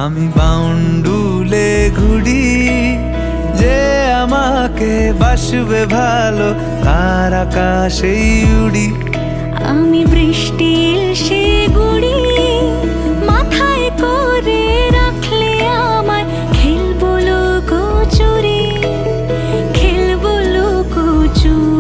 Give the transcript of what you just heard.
আমি বাউন্ডুলে ঘুরি, যে আমাকে বাসবে ভালো তার আকাশেই উড়ি। আমি বৃষ্টির সে গুড়ি, মাথায় করে রাখলে আমায় খেলবো লুকোচুরি, খেলবো লুকোচুরি।